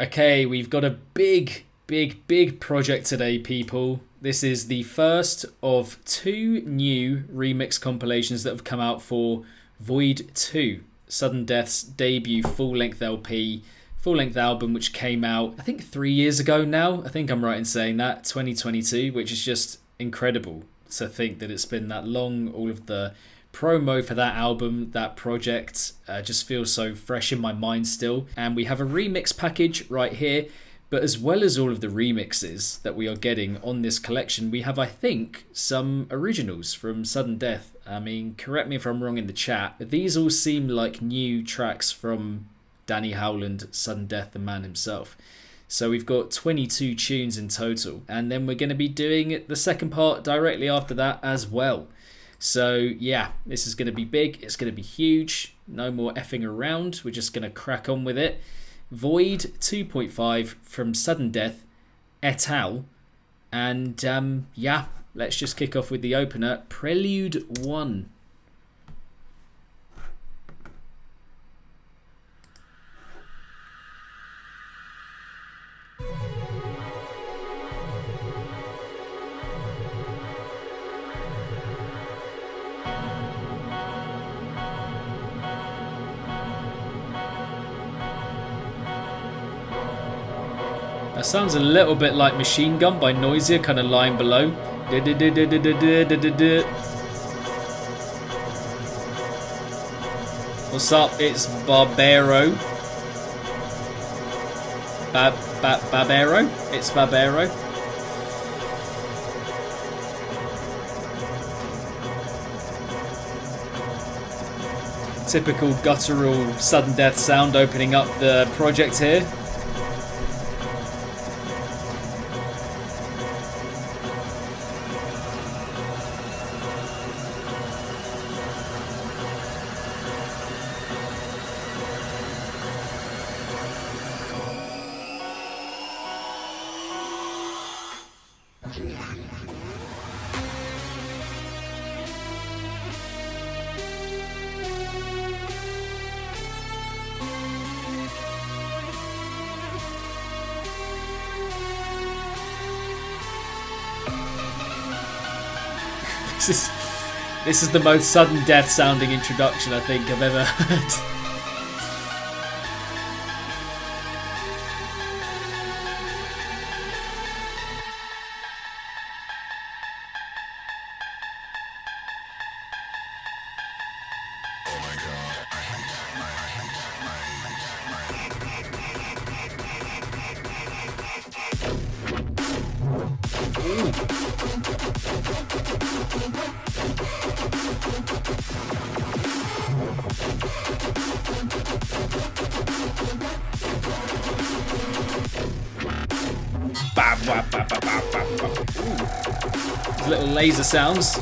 Okay, we've got a big project today, people. This is the first of two new remix compilations that have come out for Voyd 2, Sudden Death's debut full-length LP, full-length album, which came out, I think, 3 years ago now. I think I'm right in saying that, 2022, which is just incredible to think that it's been that long. All of the promo for that album, that project, just feels so fresh in my mind still. And we have a remix package right here, but as well as all of the remixes that we are getting on this collection, we have, I think, some originals from Sudden Death. I mean, correct me if I'm wrong in the chat, but these all seem like new tracks from Danny Howland, Sudden Death, the man himself. So we've got 22 tunes in total, and then we're going to be doing the second part directly after that as well. So yeah, this is going to be big, it's going to be huge, no more effing around, we're just going to crack on with it. Voyd 2.5 from Sudden Death et al. And yeah, let's just kick off with the opener, Prelude 1. That sounds a little bit like Machine Gun by Noisia, kind of lying below. What's up? It's Barbero. Barbero? It's Barbero. Typical guttural Sudden Death sound opening up the project here. This is the most Sudden Death sounding introduction I think I've ever heard. These little laser sounds.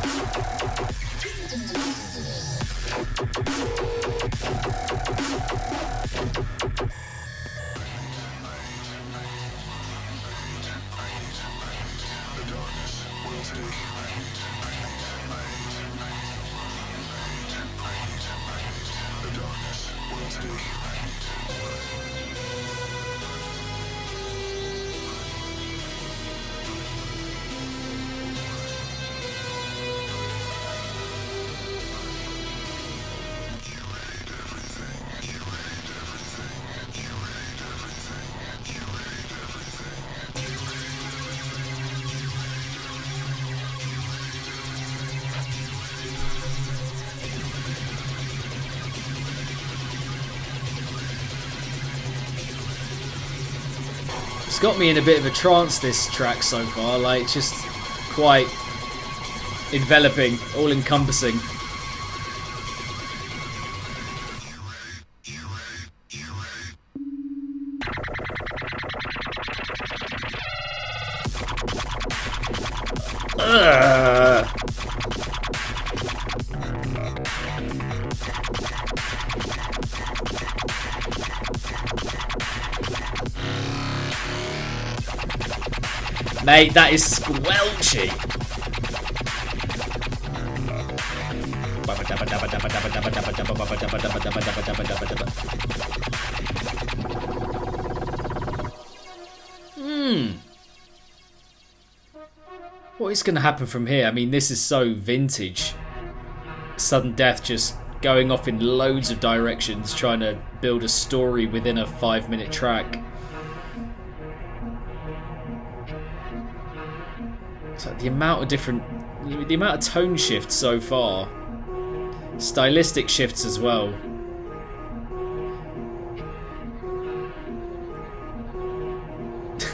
It's got me in a bit of a trance, this track so far, like just quite enveloping, all encompassing. Mate, that is squelchy. What is going to happen from here? I mean, this is so vintage. Sudden Death just going off in loads of directions, trying to build a story within a 5-minute track. So the amount of tone shifts so far, stylistic shifts as well.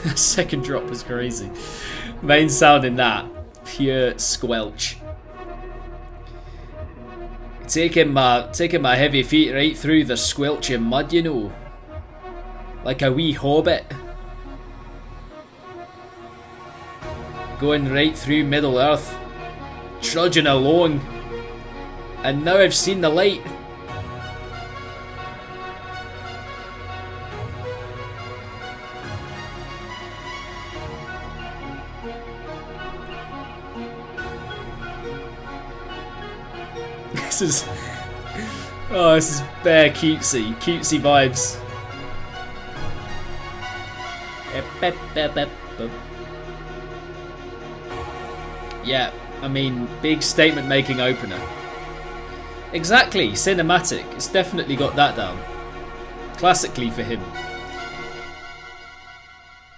That second drop was crazy. Main sound in that, pure squelch. Taking my heavy feet right through the squelching mud, you know, like a wee hobbit. Going right through Middle Earth, trudging along, and now I've seen the light. This is bare cutesy vibes. Yeah, I mean, big statement making opener. Exactly, cinematic. It's definitely got that down. Classically for him.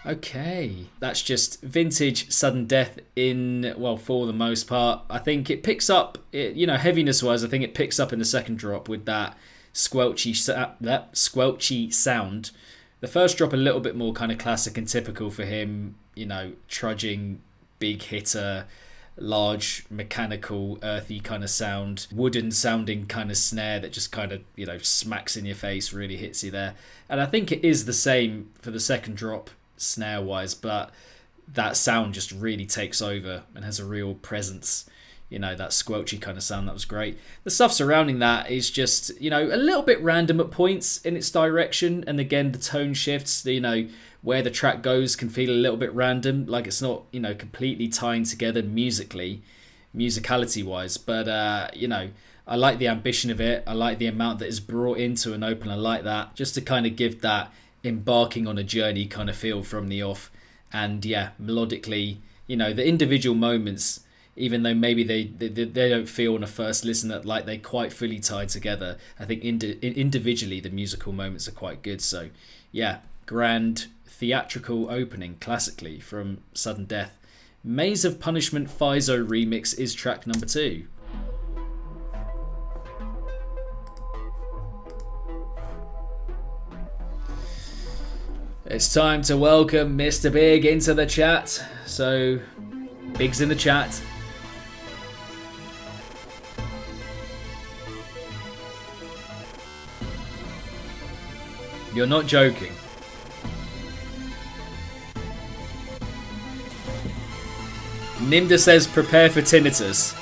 Okay, that's just vintage Sudden Death in, well, for the most part. I think it picks up, heaviness wise, I think it picks up in the second drop with that squelchy sound. The first drop a little bit more kind of classic and typical for him, trudging, big hitter, large mechanical earthy kind of sound, wooden sounding kind of snare that just kind of smacks in your face, really hits you there. And I think it is the same for the second drop snare wise, but that sound just really takes over and has a real presence, that squelchy kind of sound. That was great. The stuff surrounding that is just a little bit random at points in its direction, and again the tone shifts, where the track goes can feel a little bit random, like it's not completely tying together musicality wise, but I like the ambition of it. I like the amount that is brought into an opener like that, just to kind of give that embarking on a journey kind of feel from the off. And yeah, melodically, the individual moments, even though maybe they don't feel on a first listen that like they quite fully tie together, I think individually the musical moments are quite good. So yeah, grand theatrical opening classically from Sudden Death. Maze of Punishment Fizo remix is track number 2. It's time to welcome Mr. Big into the chat. So, Big's in the chat. You're not joking. Nimda says prepare for tinnitus.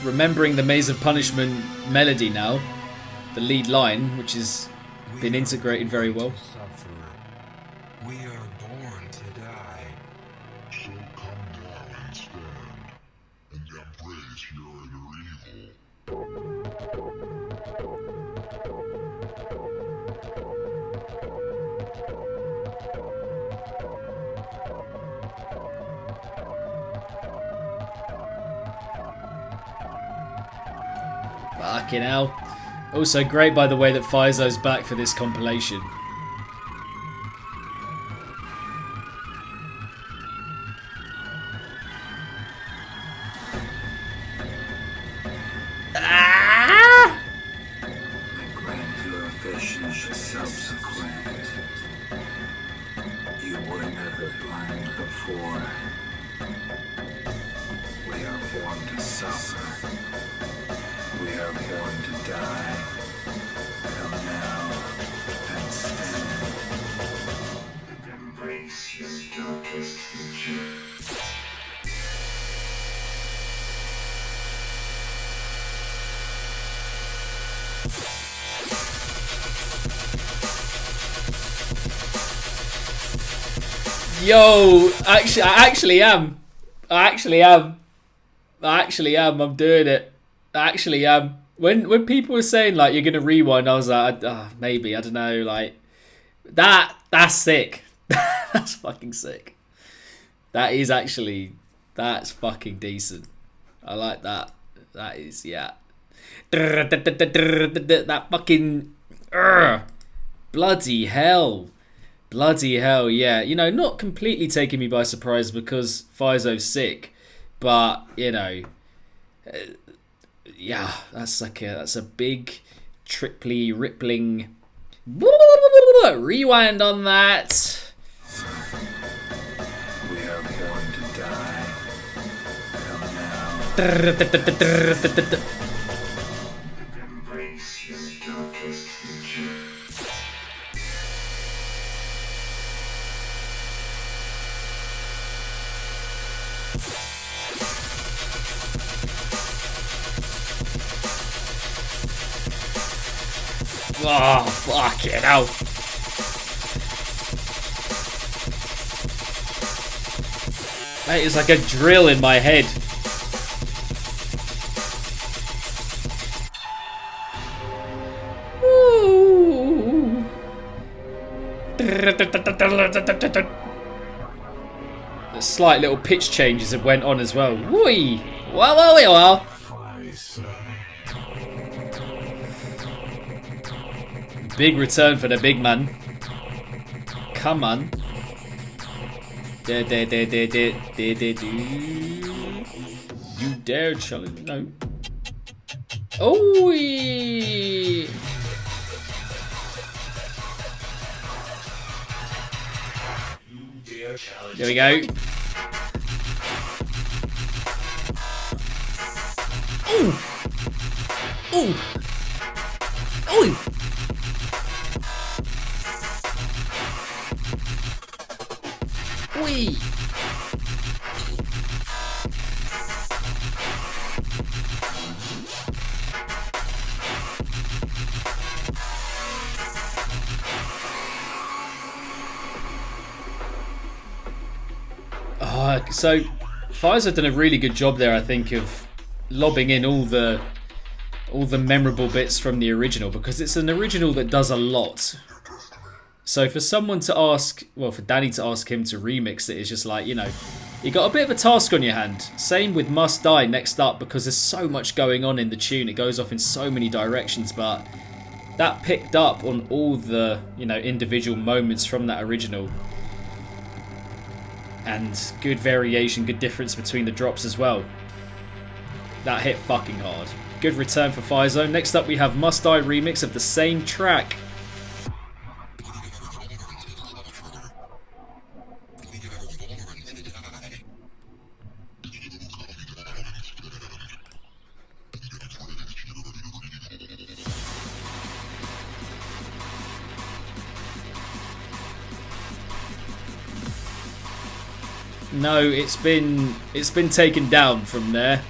Remembering the Maze of Punishment melody now, the lead line, which has been integrated very well. We are born to die. So come down and stand and embrace your inner evil. Fucking hell. Also great, by the way, that Fizo's back for this compilation. Ah! I grant your visions subsequent. You were never blind before. We are born to suffer. We are born to die. Come now and stand and embrace your darkest future. Yo, I actually am. I'm doing it. I actually am. When people were saying like you're gonna rewind, I was like, maybe, I don't know, like that's sick. That's fucking sick. That is actually, that's fucking decent. I like that. That is, yeah. That fucking bloody hell. Bloody hell, yeah. You know, not completely taking me by surprise because Fizo's sick, but you know, yeah, that's a big triply rippling rewind on that. We are born to die. Come now. Embrace your darkest future. Oh, fuck it out. That is like a drill in my head. Ooh. The slight little pitch changes that went on as well. Whee! Wow. Big return for the big man. Come on. You dare challenge? No. Oh. There we go. Ooh. Ooh. Ooh. Wee. So Fizo's done a really good job there, I think, of lobbing in all the memorable bits from the original, because it's an original that does a lot. So for someone to ask, well, for Danny to ask him to remix it is just like, you know, you got a bit of a task on your hand. Same with Must Die next up, because there's so much going on in the tune. It goes off in so many directions, but that picked up on all the, you know, individual moments from that original. And good variation, good difference between the drops as well. That hit fucking hard. Good return for Fizo. Next up we have Must Die remix of the same track. No, it's been taken down from there.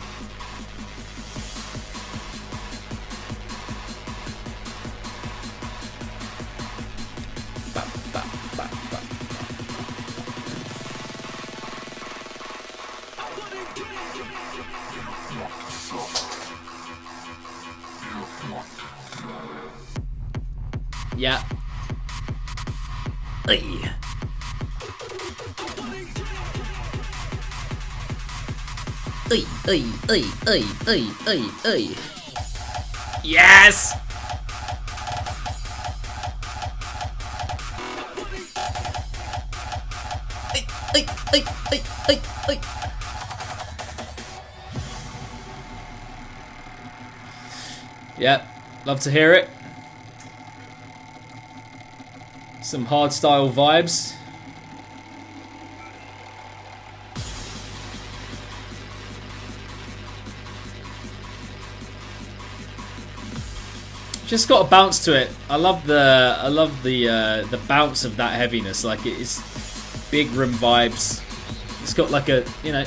Yeah. Ay. Ay. Yes! Ay. Yeah, love to hear it. Some hardstyle vibes. Just got a bounce to it. I love the bounce of that heaviness. Like, it is big room vibes. It's got like a, you know,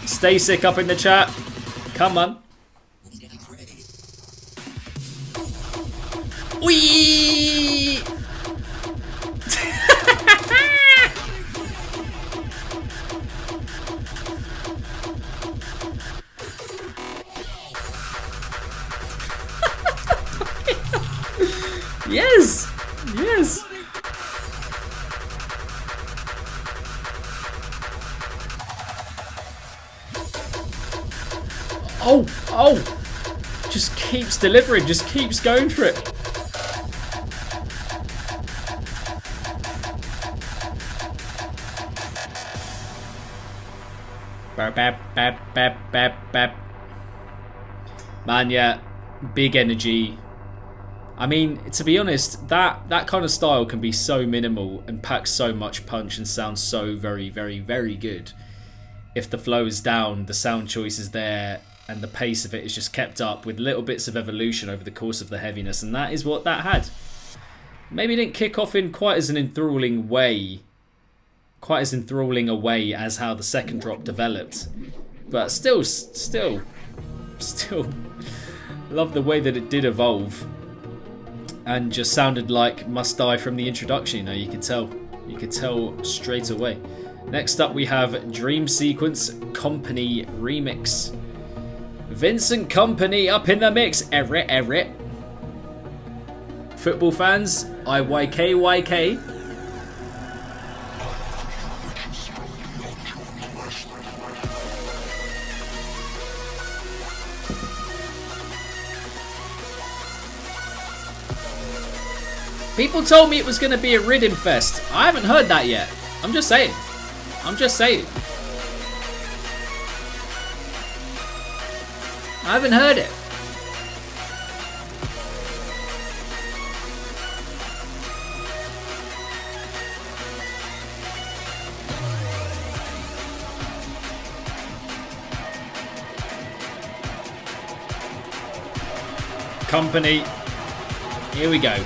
Stay sick up in the chat. Come on. Wee. Yes! Yes! Oh! Oh! Just keeps delivering, just keeps going for it. Bap, bap, bap, bap, bap, bap. Man, yeah, big energy. I mean, to be honest, that kind of style can be so minimal and pack so much punch and sound so very, very, very good. If the flow is down, the sound choice is there, and the pace of it is just kept up with little bits of evolution over the course of the heaviness, and that is what that had. Maybe it didn't kick off in quite as an enthralling way, quite as enthralling a way as how the second drop developed, but still love the way that it did evolve, and just sounded like Must Die from the introduction. You know, you could tell straight away. Next up we have Dream Sequence Company Remix. Vincent Company up in the mix. Eret. Football fans, IYK. People told me it was going to be a Riddim Fest. I haven't heard that yet. I'm just saying. I haven't heard it. Company. Here we go.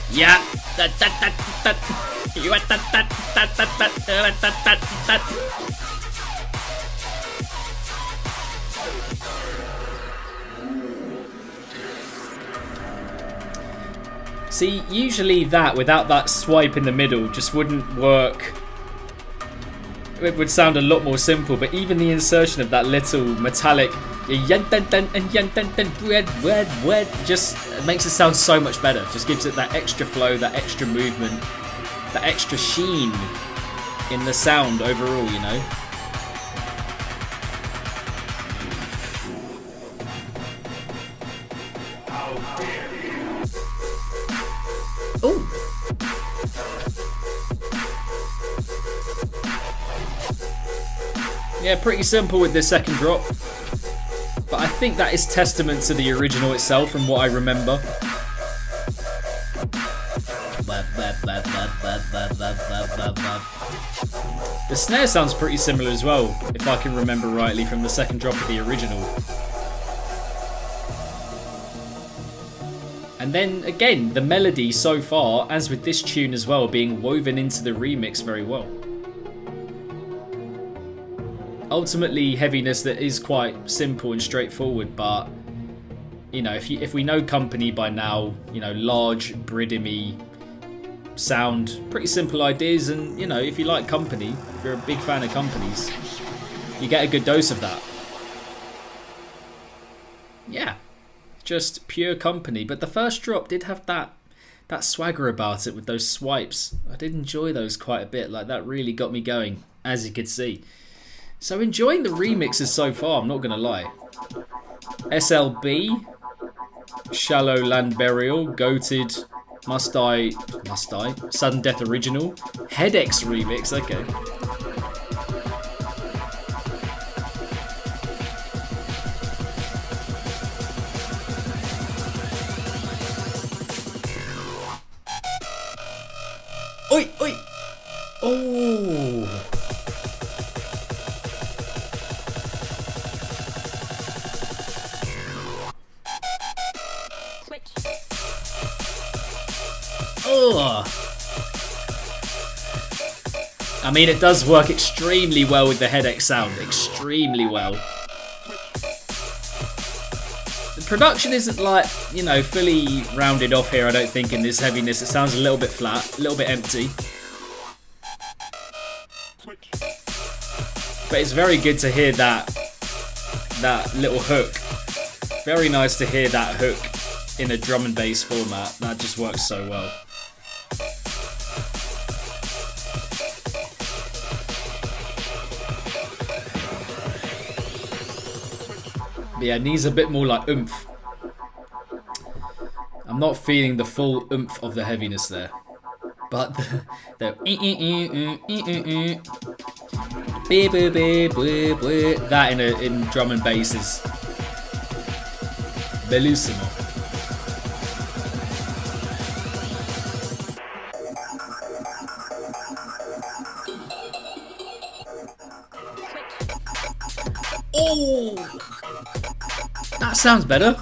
Yeah. See, usually that, without that swipe in the middle, just wouldn't work. It would sound a lot more simple, but even the insertion of that little metallic just makes it sound so much better. Just gives it that extra flow, that extra movement, that extra sheen in the sound overall, you know. Ooh. Yeah, pretty simple with this second drop, but I think that is testament to the original itself from what I remember. The snare sounds pretty similar as well, if I can remember rightly, from the second drop of the original. And then again, the melody so far, as with this tune as well, being woven into the remix very well. Ultimately, heaviness that is quite simple and straightforward, but you know, if we know Company by now, you know, large, Briddim-y sound, pretty simple ideas, and you know, if you like Company, if you're a big fan of Companies, you get a good dose of that. Yeah, just pure Company. But the first drop did have that swagger about it with those swipes. I did enjoy those quite a bit. Like, that really got me going, as you could see. So enjoying the remixes so far, I'm not going to lie. SLB, Shallow Land Burial, Goated, Must Die, Sudden Death Original, Headaches Remix, okay. Oi, oi! Oh! Oh. I mean, it does work extremely well with the headache sound. Extremely well. production isn't like, you know, fully rounded off here, I don't think, in this heaviness. It sounds a little bit flat, a little bit empty. But it's very good to hear that little hook. Very nice to hear that hook in a drum and bass format. That just works so well. But yeah, it needs a bit more like oomph. I'm not feeling the full oomph of the heaviness there. But the that in drum and bass is bellissimo. Oh, that sounds better.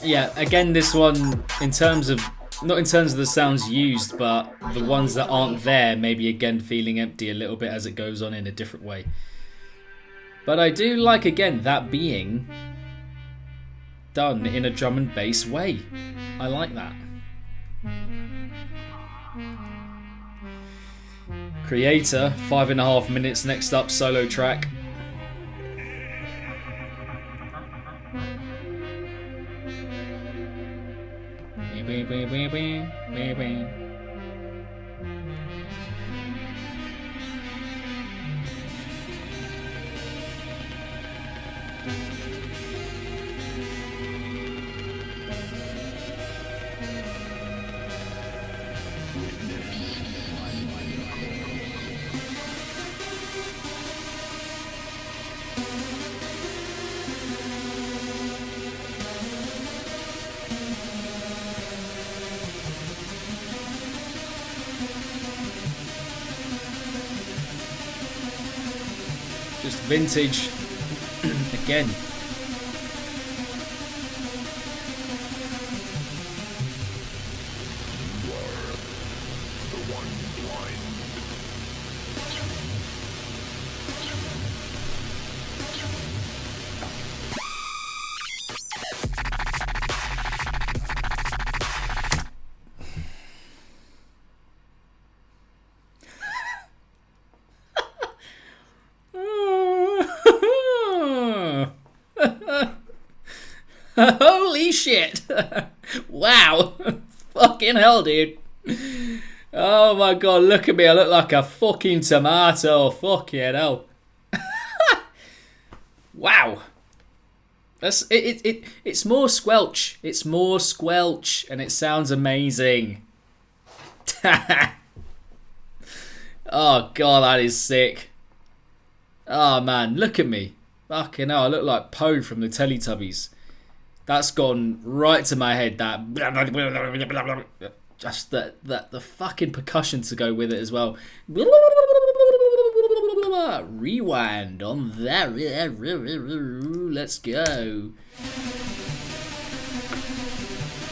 Yeah, again, this one, in terms of, not in terms of the sounds used, but the ones that aren't there, maybe again feeling empty a little bit as it goes on in a different way. But I do like, again, that being done in a drum and bass way. I like that. Creator, 5.5 minutes. Next up, solo track. Just vintage again. Holy shit. Wow. Fucking hell, dude. Oh my god, look at me. I look like a fucking tomato. Fucking hell. Wow. That's it's more squelch. It's more squelch and it sounds amazing. Oh god, that is sick. Oh man, look at me. Fucking hell, I look like Poe from the Teletubbies. That's gone right to my head. That just the fucking percussion to go with it as well. Rewind on that. Let's go.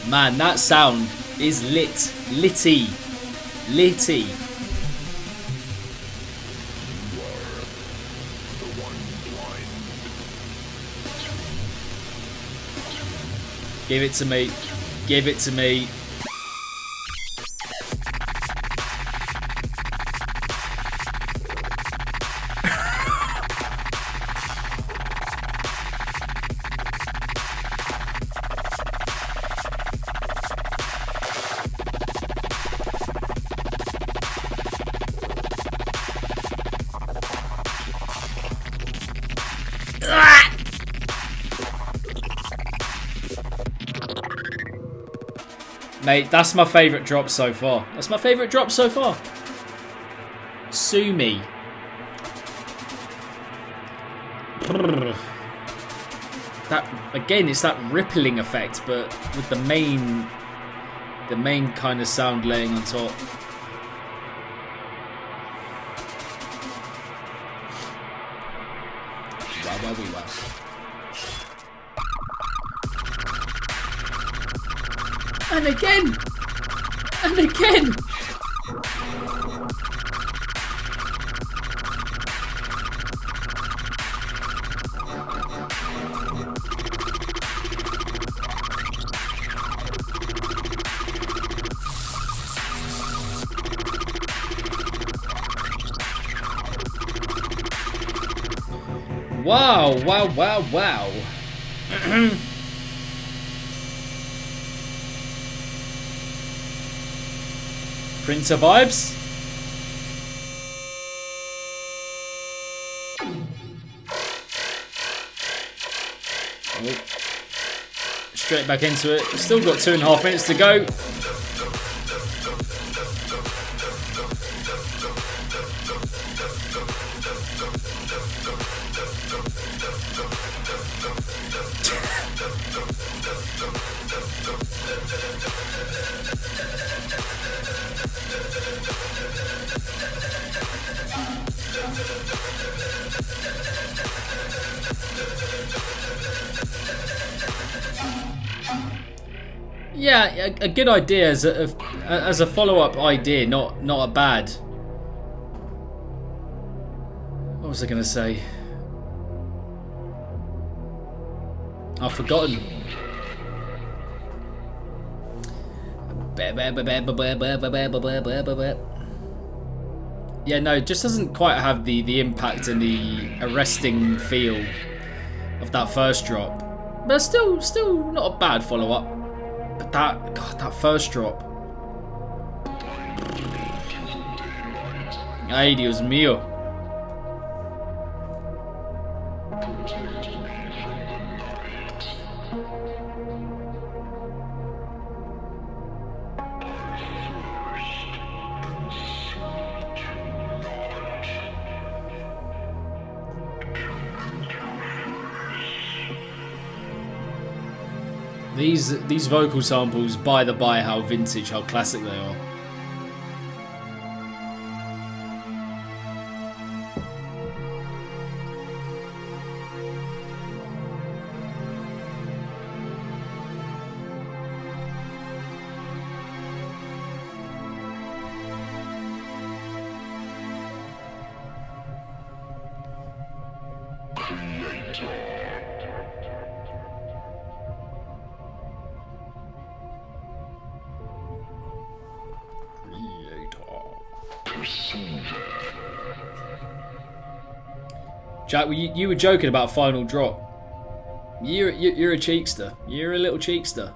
Man, that sound is lit. Litty. Give it to me. Give it to me. Mate, that's my favourite drop so far. That's my favourite drop so far. Sue me. that again, it's that rippling effect, but with the main kind of sound laying on top. Wow. And again! And again! Wow. Printer vibes. Oh. Straight back into it. Still got 2.5 minutes to go. Yeah, a good idea as a follow-up idea, not a bad. What was I gonna say? I've forgotten. Yeah, no, it just doesn't quite have the impact and the arresting feel of that first drop. But still not a bad follow-up. But that first drop. Ay, Dios mío. These vocal samples, by the by, how vintage, how classic they are. Jack, you were joking about final drop. You're a cheekster. You're a little cheekster.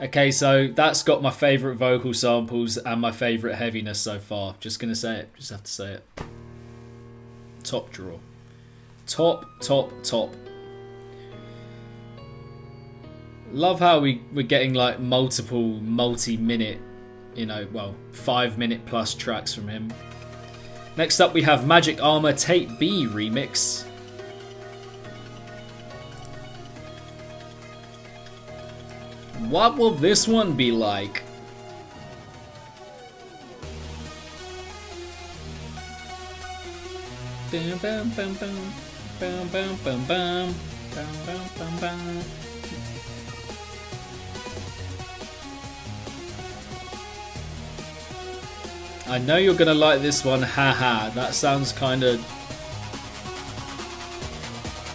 Okay, so that's got my favourite vocal samples and my favourite heaviness so far. Just gonna say it. Just have to say it. Top draw. Top. Love how we're getting like multiple multi-minute, 5-minute plus tracks from him. Next up we have Magic Armor Tape B remix. What will this one be like? Bam bam bam bam bam bam bam bam bam bam bam. I know you're gonna like this one, haha. That sounds kind of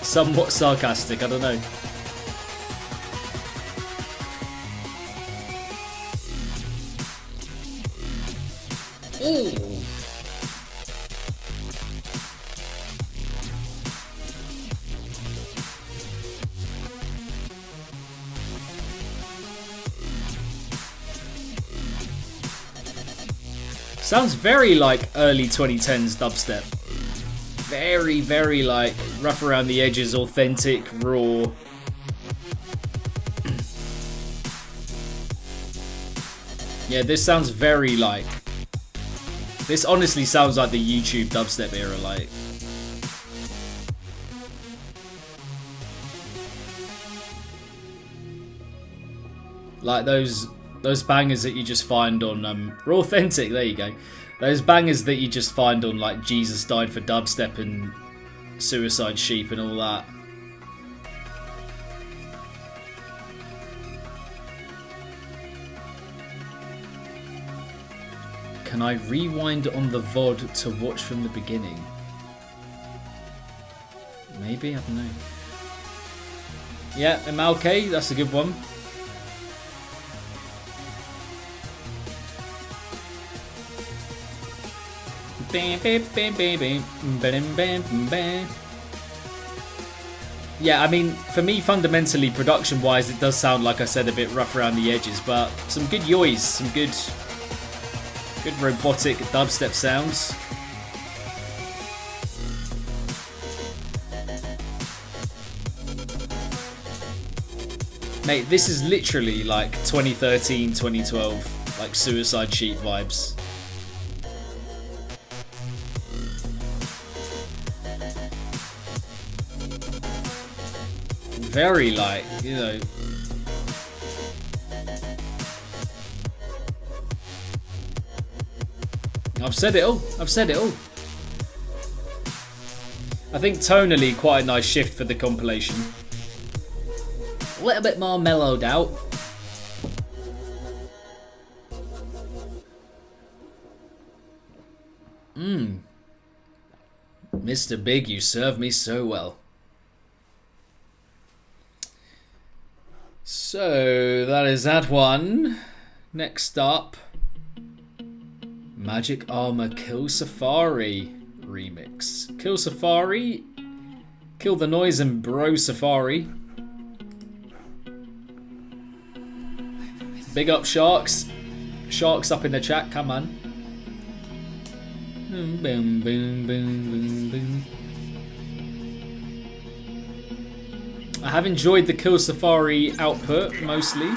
somewhat sarcastic, I don't know. Ooh. Sounds very like early 2010s dubstep. Very, very like rough around the edges, authentic, raw. Yeah, this sounds very like This honestly sounds like the YouTube dubstep era, like. Like those bangers that you just find on Raw Authentic, there you go. Those bangers that you just find on like Jesus Died for Dubstep and Suicide Sheep and all that. Can I rewind on the VOD to watch from the beginning? Maybe, I don't know. Yeah, MLK, that's a good one. Yeah, I mean, for me, fundamentally, production-wise, it does sound, like I said, a bit rough around the edges, but some good yoys, some good robotic dubstep sounds. Mate, this is literally like 2013, 2012, like Suicide Sheep vibes. Very like, you know. I've said it all. I've said it all. I think tonally quite a nice shift for the compilation. A little bit more mellowed out. Mr. Big, you serve me so well. So that is that one. Next up, Magic Armor Kill Safari remix. Kill Safari, Kill the Noise and Bro Safari. Big up Sharks. Sharks up in the chat, come on. Boom, boom, boom, boom, boom. I have enjoyed the Kill Safari output, mostly.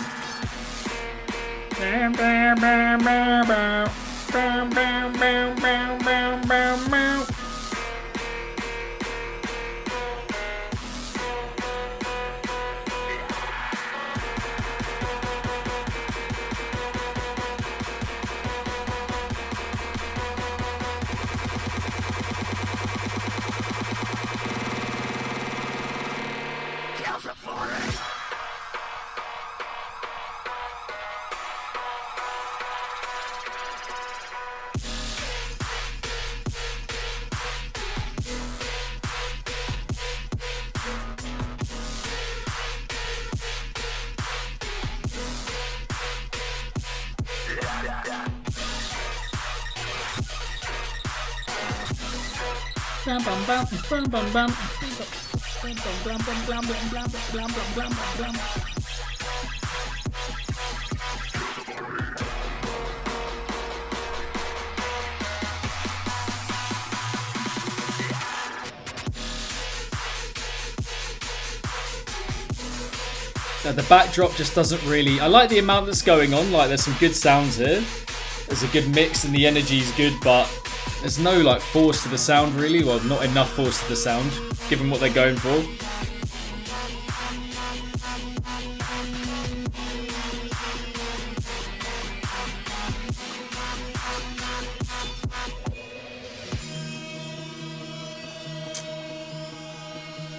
The backdrop just doesn't really... I like the amount that's going on, like there's some good sounds here. There's a good mix and the energy's good, but there's no like force to the sound really. Well, not enough force to the sound, given what they're going for.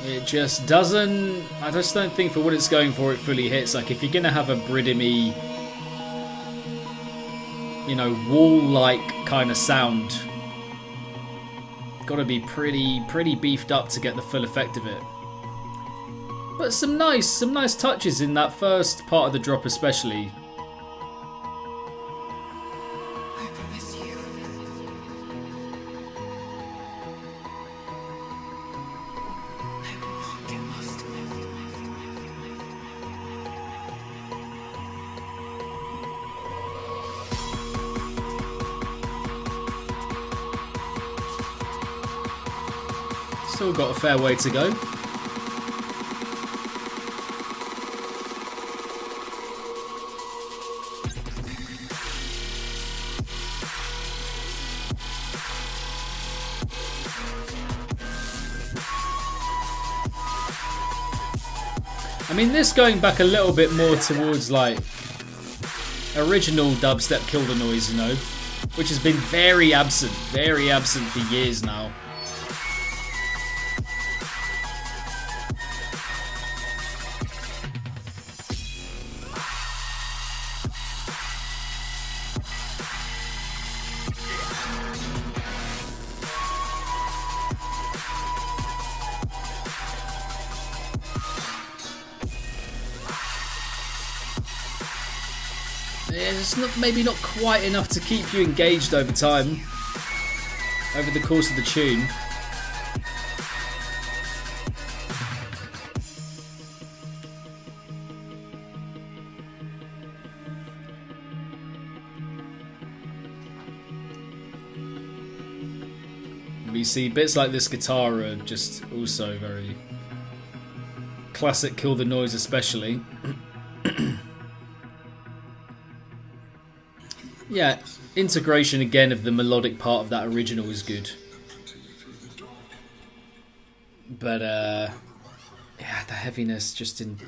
It just doesn't... I just don't think for what it's going for it fully hits. Like if you're going to have a Bridimy, you know, wall-like kind of sound, got to be pretty beefed up to get the full effect of it. But some nice touches in that first part of the drop especially. Still got a fair way to go. I mean, this going back a little bit more towards like original dubstep Kill the Noise, you know, which has been very absent for years now. It's not, maybe not quite enough to keep you engaged over time, over the course of the tune. We see bits like this guitar are just also very classic Kill the Noise, especially. Yeah, integration again of the melodic part of that original is good. But yeah, the heaviness just in...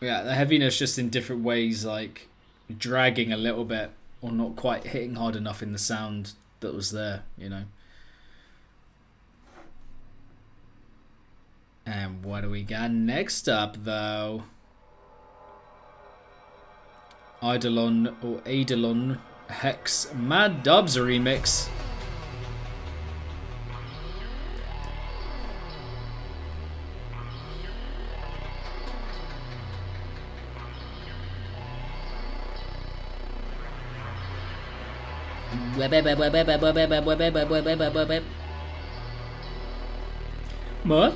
Yeah, the heaviness just in different ways, like dragging a little bit or not quite hitting hard enough in the sound that was there, you know. And what do we got next up, though? Eidolon or Eidolon Hex Mad Dubs remix. What?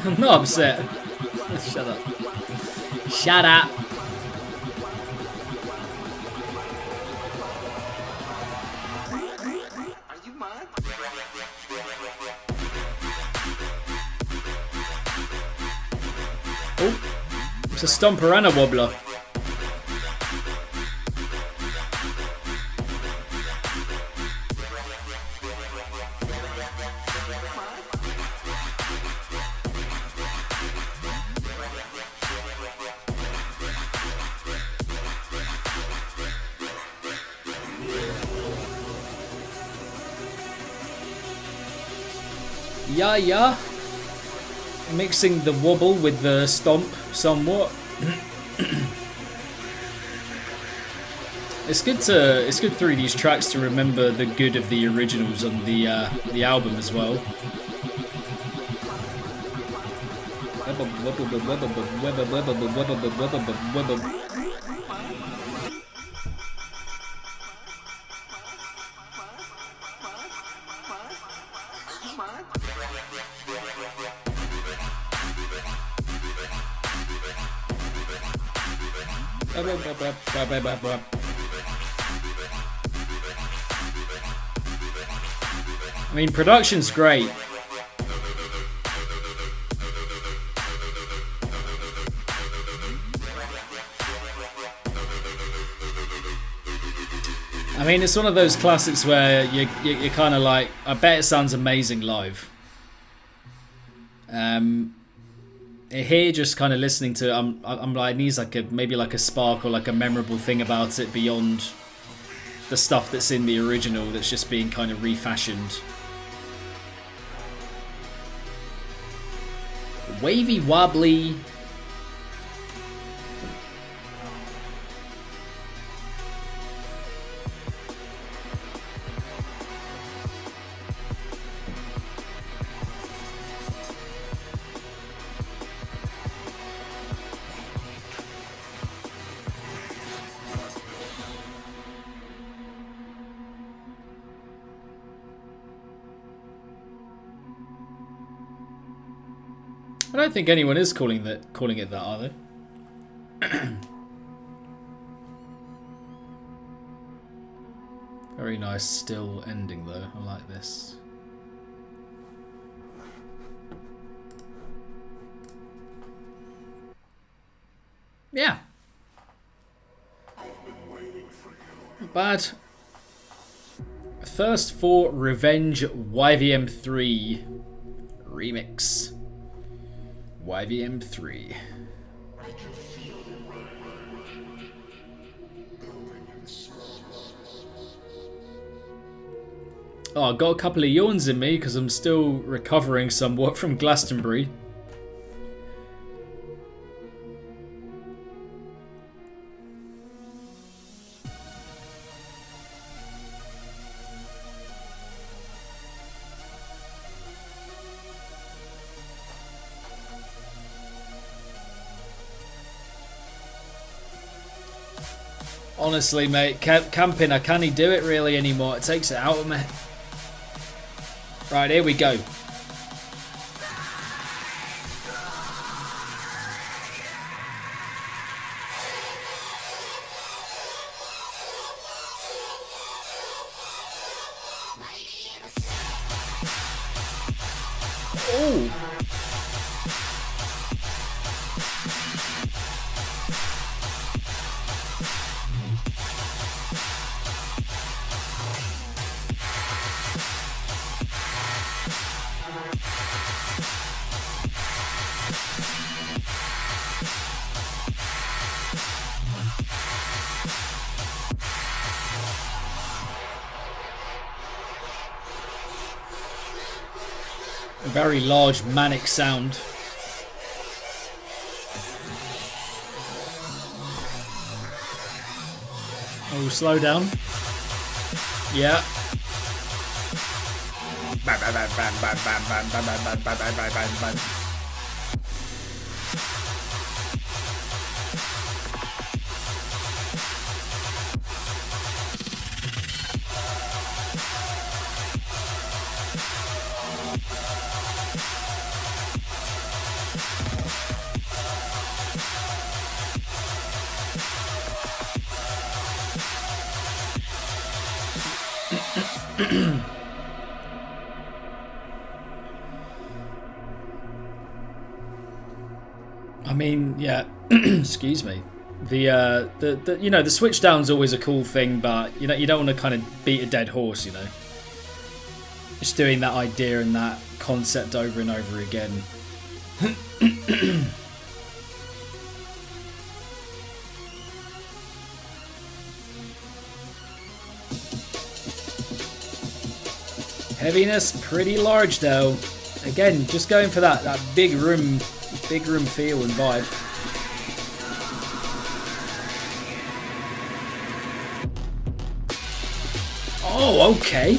I'm not upset. Shut up. Shut up. Are you mad? Oh, it's a stomper and a wobbler. Yeah. Mixing the wobble with the stomp somewhat. It's good through these tracks to remember the good of the originals on the album as well. I mean, production's great. I mean, it's one of those classics where you're kind of like, I bet it sounds amazing live. Here, just kind of listening to it, I'm like, it needs like maybe like a spark or like a memorable thing about it beyond the stuff that's in the original that's just being kind of refashioned. Wavy wobbly. I don't think anyone is calling it that, are they? Very nice still ending though. I like this. Yeah. Not bad. Thirst for Revenge YVM3 Remix. YVM3. Oh, I got a couple of yawns in me because I'm still recovering somewhat from Glastonbury. Honestly, mate, camping, I can't do it really anymore. It takes it out of me. Right, here we go. Oh. A very large manic sound. Oh, slow down. Yeah. Bam, bam, bam, bam, bam, bam, bam, bam, bam, bam, bam, bam, bam, bam. I mean, yeah. Excuse me. The you know, the switch down's always a cool thing, but you know, you don't want to kind of beat a dead horse, you know. Just doing that idea and that concept over and over again. Heaviness pretty large though. Again, just going for that big room feel and vibe. Oh, okay.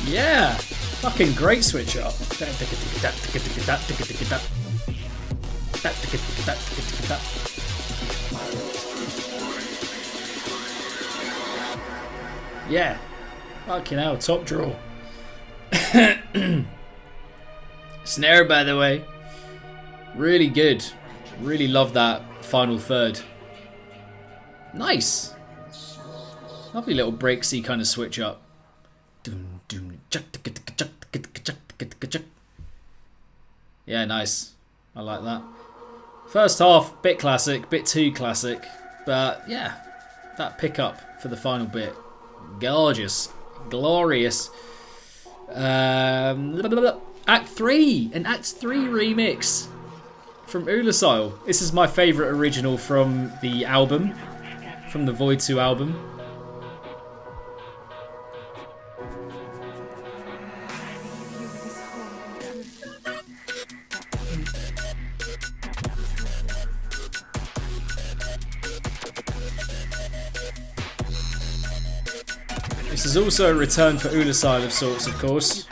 Yeah, fucking great switch up. Yeah, fucking hell, top draw. Snare, by the way, really good. Really love that final third. Nice. Lovely little breaksy kind of switch up. Yeah, nice. I like that. First half, bit classic, bit too classic, but yeah, that pickup for the final bit, gorgeous, glorious. Act 3, an Act 3 remix from Ulasile. This is my favourite original from the album, from the Voyd 2 album. This is also a return for Ulasile of sorts, of course.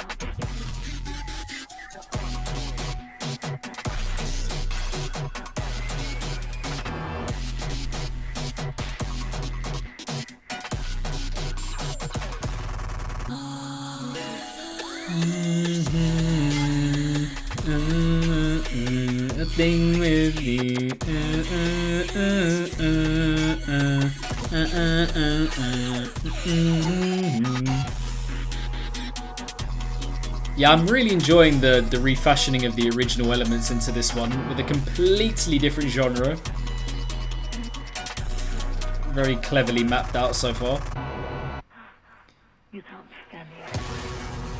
A thing with you. Yeah, I'm really enjoying the refashioning of the original elements into this one with a completely different genre. Very cleverly mapped out so far. You can't stand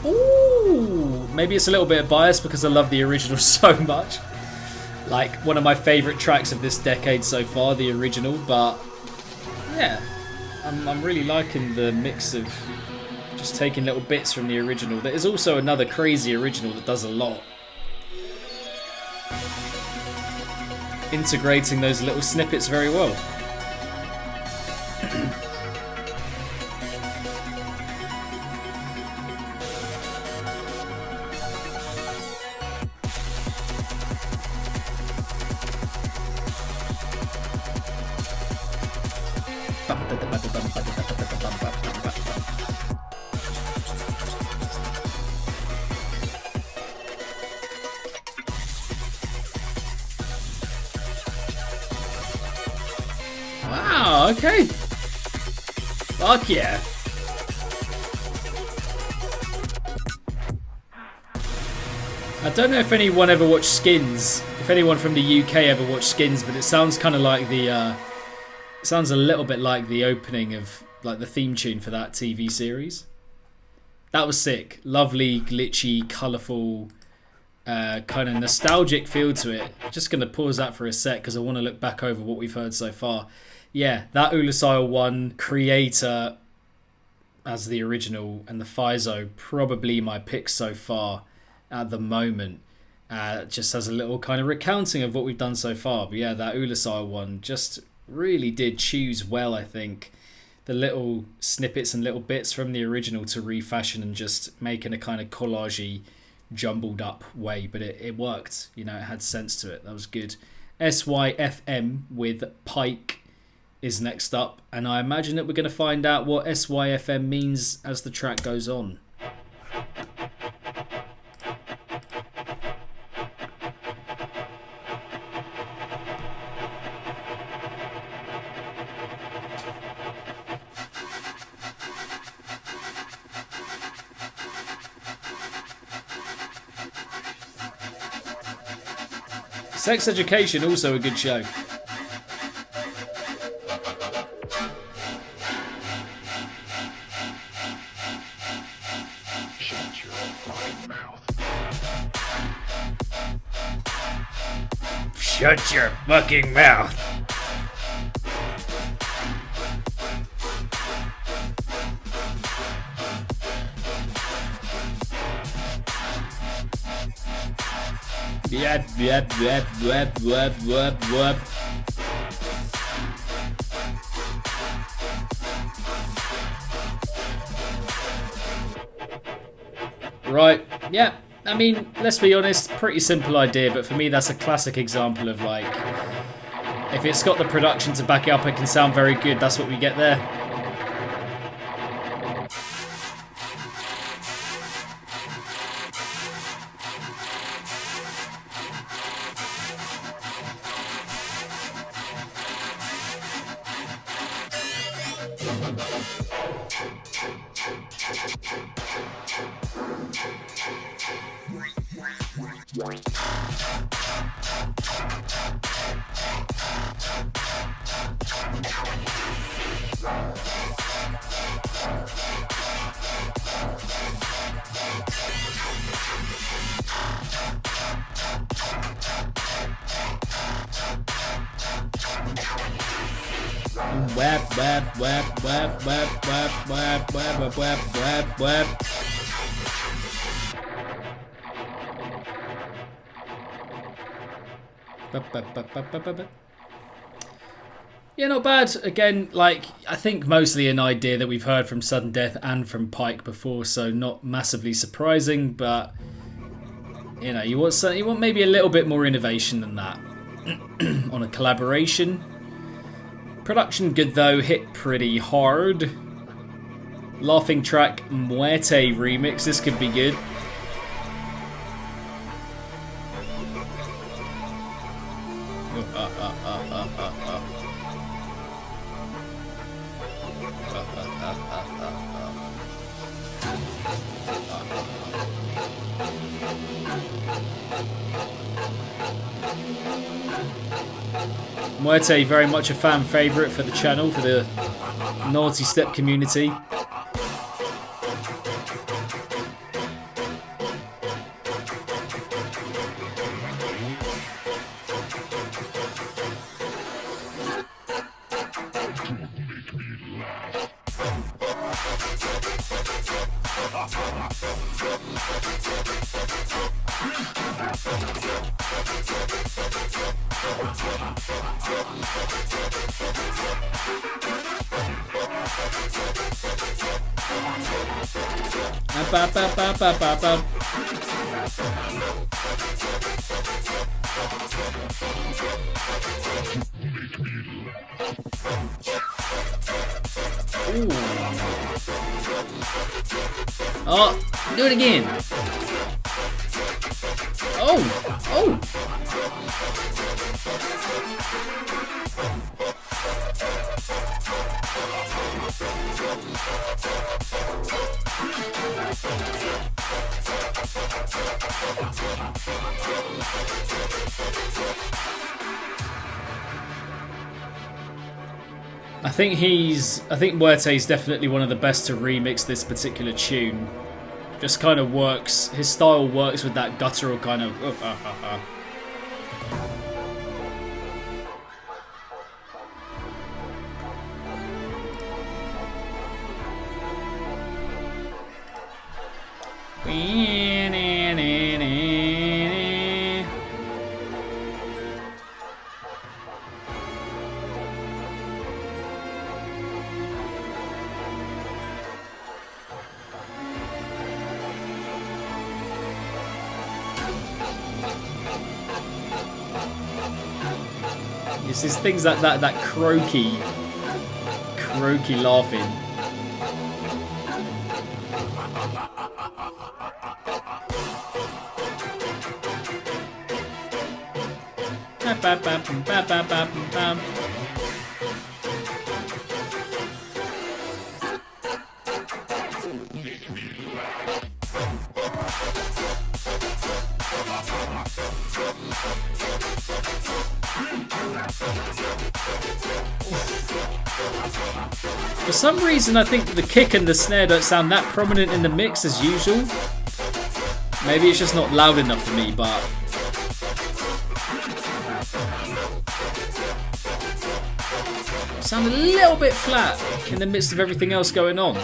here. Ooh, maybe it's a little bit biased because I love the original so much. Like, one of my favourite tracks of this decade so far, the original, but yeah, I'm really liking the mix of just taking little bits from the original. There is also another crazy original that does a lot. Integrating those little snippets very well. Wow, okay. Fuck yeah. I don't know if anyone ever watched Skins. If anyone from the UK ever watched Skins, but it sounds kind of like the it sounds a little bit like the opening of like the theme tune for that TV series. That was sick. Lovely, glitchy, colourful, kind of nostalgic feel to it. Just going to pause that for a sec because I want to look back over what we've heard so far. Yeah, that Ulusile 1 Creator as the original and the Fizo, probably my pick so far at the moment. Just as a little kind of recounting of what we've done so far. But yeah, that Ulusile 1 just really did choose well, I think. The little snippets and little bits from the original to refashion and just make in a kind of collagey, jumbled up way. But it worked, you know, it had sense to it. That was good. SYFM with Pike is next up, and I imagine that we're going to find out what SYFM means as the track goes on. Sex Education, also a good show. Shut your fucking mouth. Shut your fucking mouth. Yep, yep, yep, yep, yep, yep, yep. Right, yeah, I mean, let's be honest, pretty simple idea, but for me that's a classic example of like, if it's got the production to back it up, it can sound very good, that's what we get there. Web, web, web, web, web, web, web, web, web, web, web. Yeah, not bad. Again, like, I think mostly an idea that we've heard from Sudden Death and from Pike before, so not massively surprising, but you know, you want maybe a little bit more innovation than that on a collaboration. Production good though, hit pretty hard. Laughing track Muerte remix, this could be good. Muerte, very much a fan favourite for the channel, for the Nawtystep community. Ooh. Oh, do it again. Oh, oh. I think Muerte's definitely one of the best to remix this particular tune. Just kind of works, his style works with that guttural kind of It's just things like that croaky laughing. For some reason, I think the kick and the snare don't sound that prominent in the mix as usual. Maybe it's just not loud enough for me, but sound a little bit flat in the midst of everything else going on.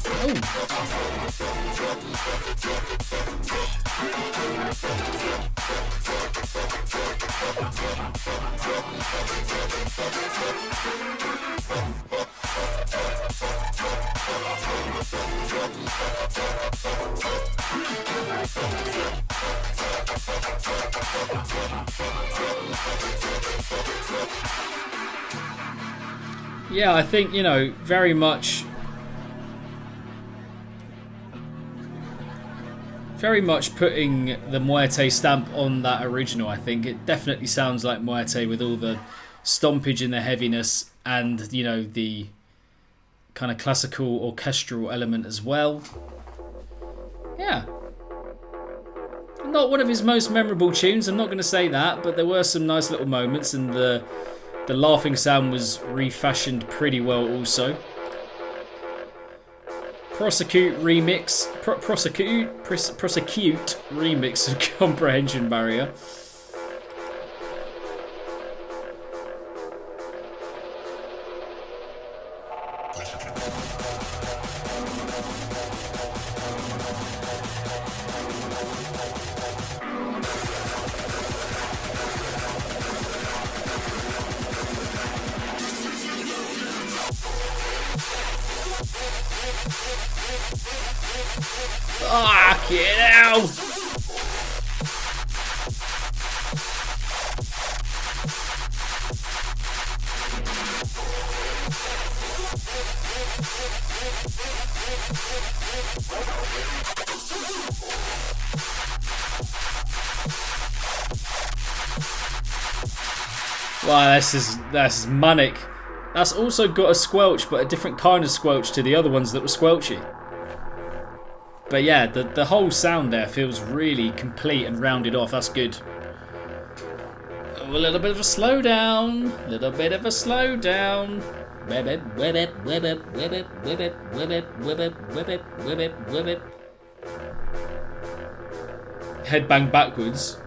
Oh. Yeah, I think, you know, very much putting the Muerte stamp on that original. I think it definitely sounds like Muerte with all the stompage and the heaviness and, you know, the kind of classical orchestral element as well. Yeah. Not one of his most memorable tunes, I'm not going to say that, but there were some nice little moments, and the laughing sound was refashioned pretty well also. Prosecute remix of Comprehension Barrier. Fucking hell! Wow, that's manic. That's also got a squelch, but a different kind of squelch to the other ones that were squelchy. But yeah, the whole sound there feels really complete and rounded off. That's good. Oh, a little bit of a slowdown. A little bit of a slowdown. Whip it, whip it, whip it, whip it, whip it, whip it, whip it, whip it, whip it, whip it. Headbang backwards.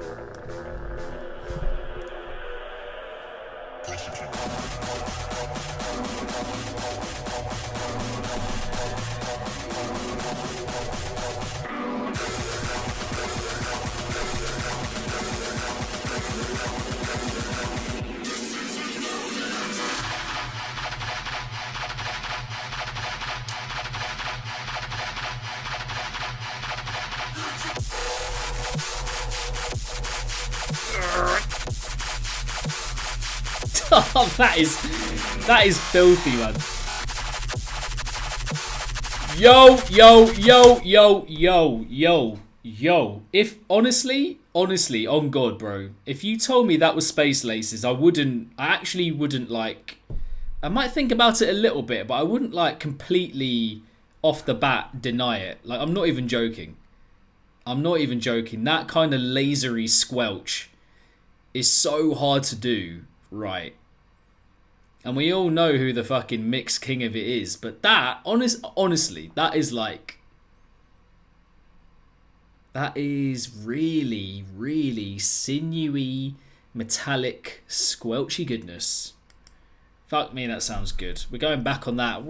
Oh, that is filthy, man. Yo, yo, yo, yo, yo, yo, yo. If honestly, on God, bro, if you told me that was Space Laces, I actually wouldn't like. I might think about it a little bit, but I wouldn't like completely off the bat deny it. Like, I'm not even joking. I'm not even joking. That kind of lasery squelch is so hard to do right. And we all know who the fucking mix king of it is. But that, honestly, that is like... That is really, really sinewy, metallic, squelchy goodness. Fuck me, that sounds good. We're going back on that.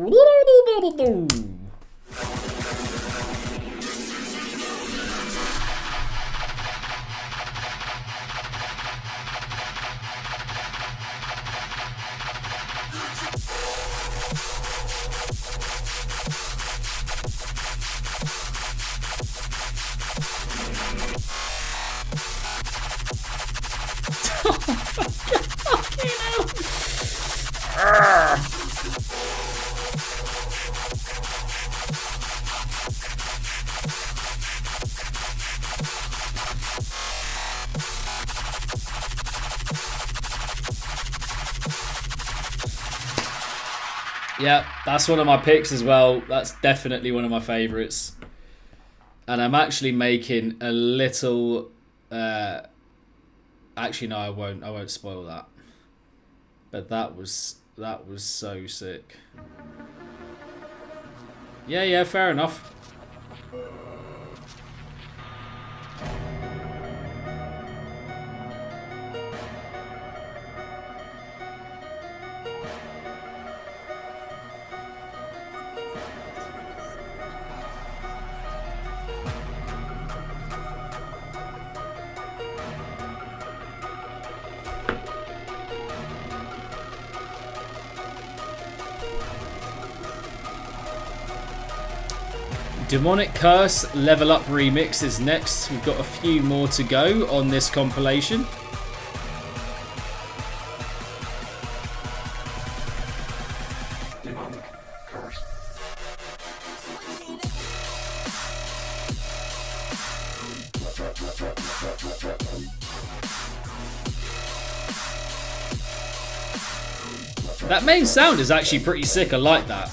Yeah, that's one of my picks as well. That's definitely one of my favourites. And I'm actually making a little... actually, no, I won't spoil that. But that was so sick. Yeah, fair enough. Demonic Curse Level Up Remix is next. We've got a few more to go on this compilation. Demonic Curse. That main sound is actually pretty sick. I like that.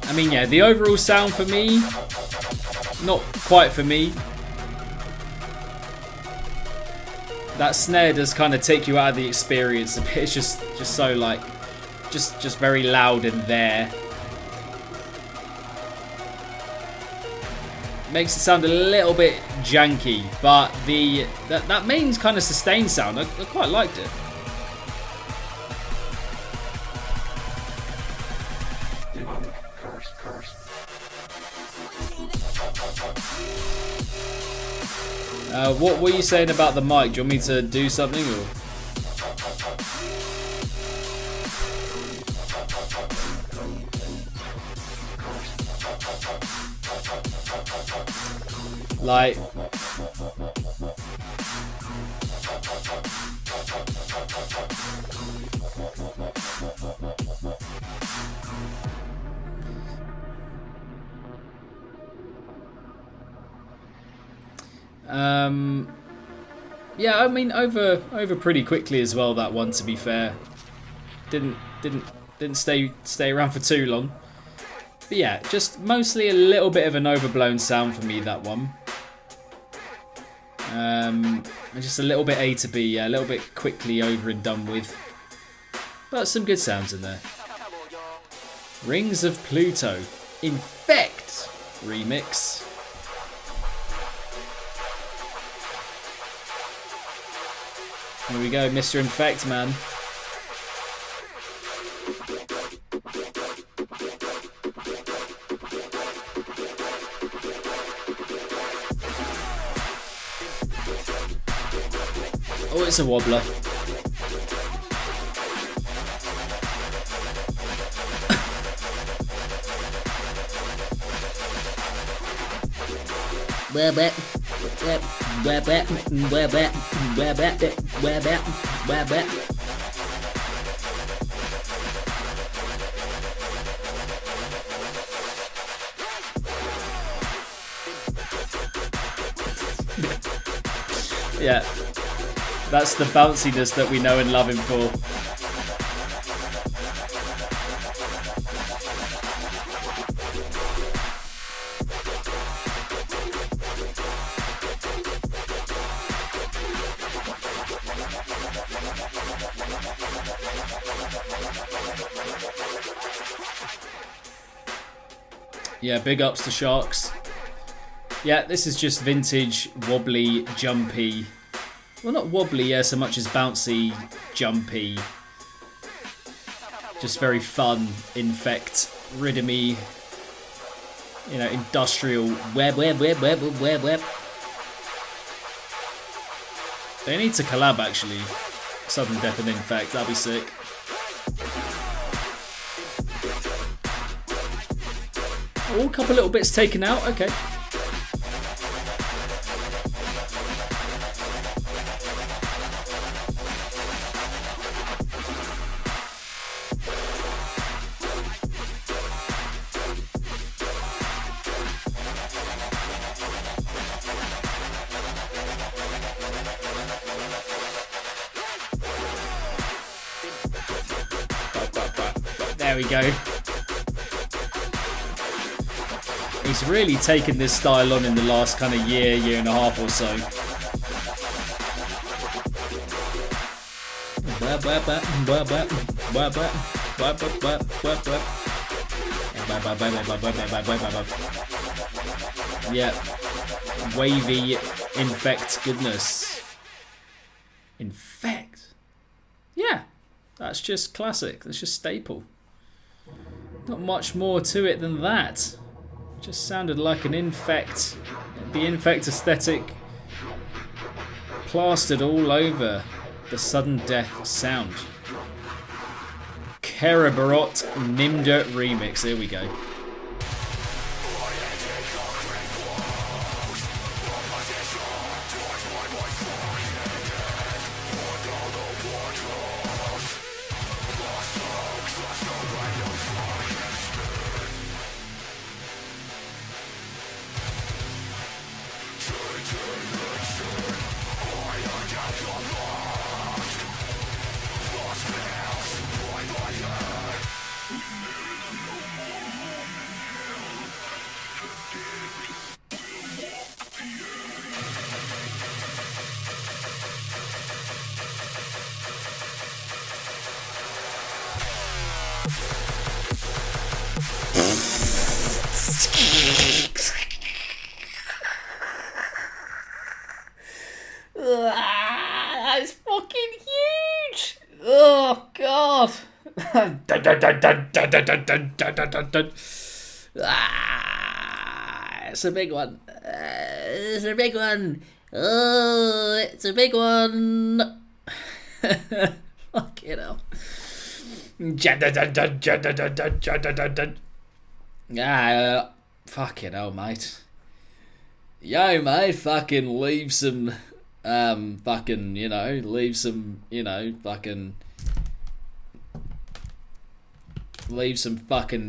I mean, yeah, the overall sound for me, not quite for me. That snare does kind of take you out of the experience a bit. It's just so like, just very loud and there. Makes it sound a little bit janky, but that main kind of sustained sound, I quite liked it. What were you saying about the mic? Do you want me to do something or? Like, yeah, I mean over pretty quickly as well, that one, to be fair. Didn't stay around for too long. But yeah, just mostly a little bit of an overblown sound for me, that one. Just a little bit A to B, yeah, a little bit quickly over and done with. But some good sounds in there. Rings of Pluto. Infect remix. Here we go, Mr. Infect, man. Oh, it's a wobbler. Yeah, that's the bounciness that we know and love him for. Yeah, big ups to Sharks. Yeah, this is just vintage, wobbly, jumpy. Well, not wobbly, yeah, so much as bouncy, jumpy. Just very fun, infect, rhythmy, you know, industrial. Web. They need to collab, actually. Sudden Death and Infect, that'd be sick. Oh, a couple little bits taken out, okay. There we go. He's really taken this style on in the last kind of year and a half or so. Yeah. Wavy infect goodness. Infect? Yeah. That's just classic. That's just staple. Not much more to it than that. Just sounded like an infect. The infect aesthetic plastered all over the sudden death sound. Kerabarot Nimda remix. Here we go. That's fucking huge! Oh god! It's a big one. It's a big one. Oh, it's a big one. Fucking hell. Fucking hell, mate. Yo, mate, fucking leave some, fucking, you know, leave some fucking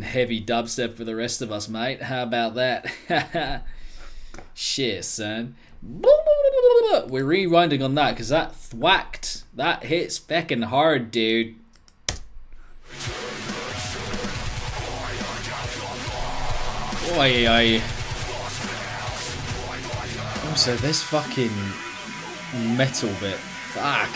heavy dubstep for the rest of us, mate. How about that? Shit, son. We're rewinding on that because that thwacked. That hits fucking hard, dude. Oi, oi. Also, this fucking metal bit. Fuck.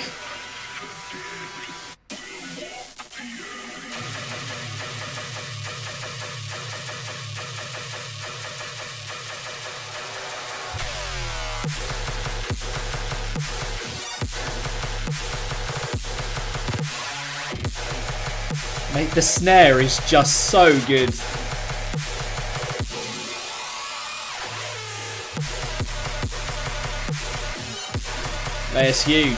Mate, the snare is just so good. Mate, it's huge.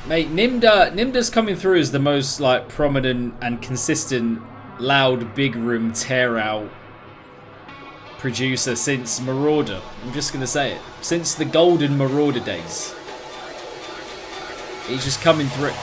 Mate, Nimda's coming through as the most like prominent and consistent loud big room tear out producer since Marauder. I'm just gonna say it. Since the golden Marauder days. He's just coming through.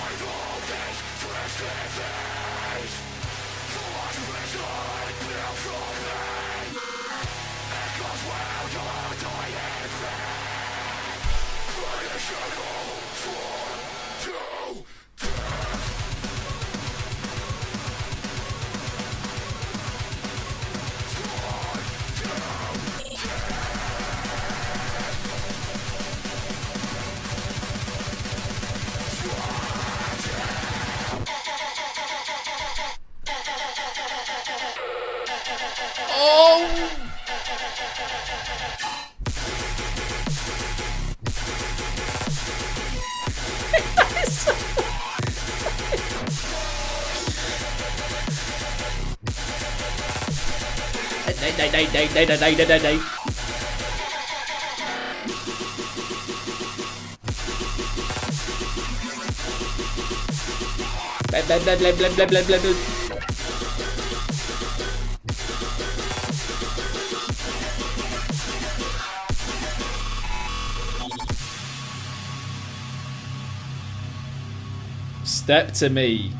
Step to me.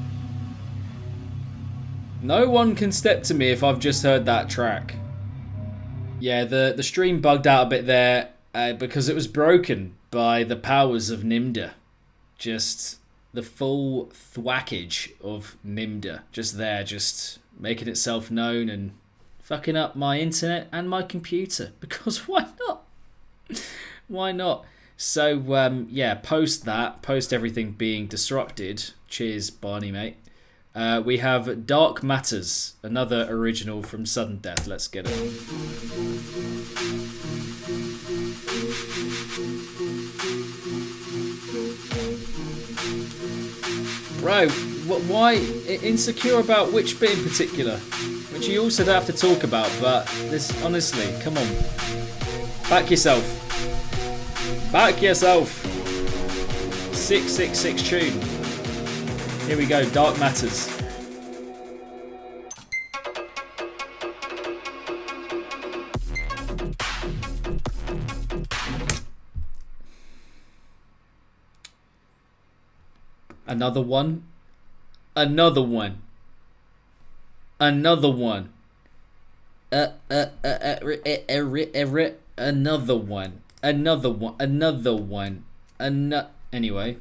No one can step to me if I've just heard that track. Yeah, the stream bugged out a bit there because it was broken by the powers of Nimda. Just the full thwackage of Nimda. Just there, just making itself known and fucking up my internet and my computer. Because why not? Why not? So, yeah, post everything being disrupted. Cheers, Barney, mate. We have Dark Matters, another original from Sudden Death. Let's get it. Bro, why insecure about which bit in particular? Which you also don't have to talk about, but this, honestly, come on. Back yourself. Back yourself. 666 tune. Here we go, Dark Matters. Another one. Another one. Another one. Another one. Another one. Another one. Anyway.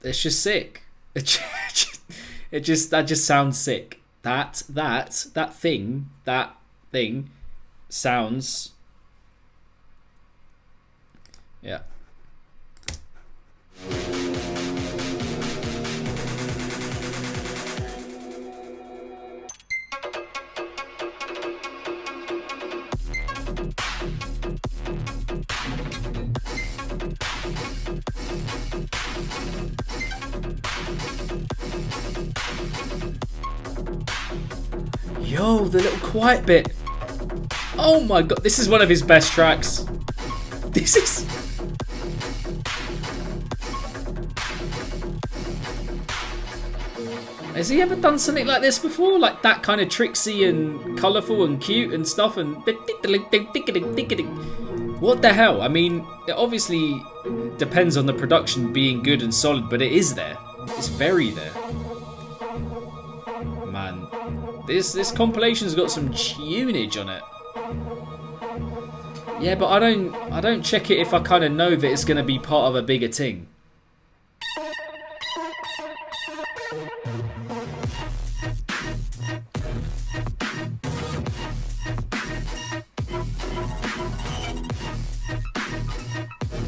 It's just sick. That just sounds sick. That thing sounds. Yeah. Yo, the little quiet bit. Oh my god, this is one of his best tracks. This is... Has he ever done something like this before? Like that kind of tricksy and colourful and cute and stuff and... What the hell? I mean, it obviously depends on the production being good and solid, but it is there. It's very there. Man, this compilation's got some tunage on it. Yeah, but I don't check it if I kind of know that it's going to be part of a bigger thing.